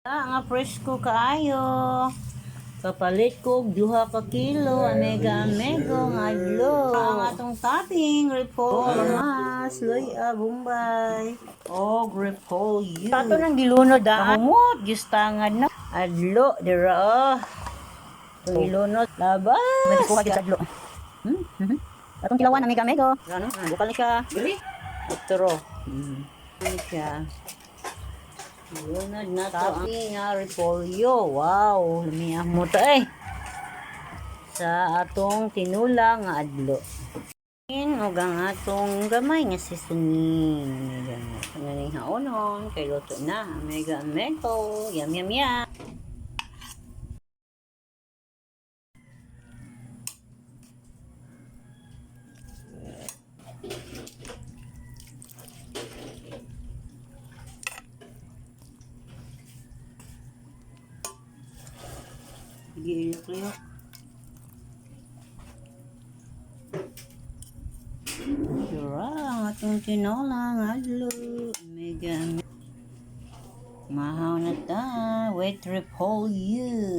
Nga presko kaayo. Kapalit ko duha ka kilo amega nga adlo. Ang atong topping repolyo mas loy Bombay. Repolyo. Pato nang gilunod humot gistangad na adlo dira. Gilunod labas. May kuha gyud adlo. Atong kilawan amega ano? Bukal na siya. Dili. Otro. Ano siya? Lunod na to ang repolyo. Wow, lumiyah mo to sa atong tinula nga adlo. Og ang atong gamay nga seasoning. Ning haonon kay luto na. Mega meko. Yum yum yum. Gilok-lok. Sura ang atong tinola nga adlo. Mega mahaw na ta. Wet repolyo.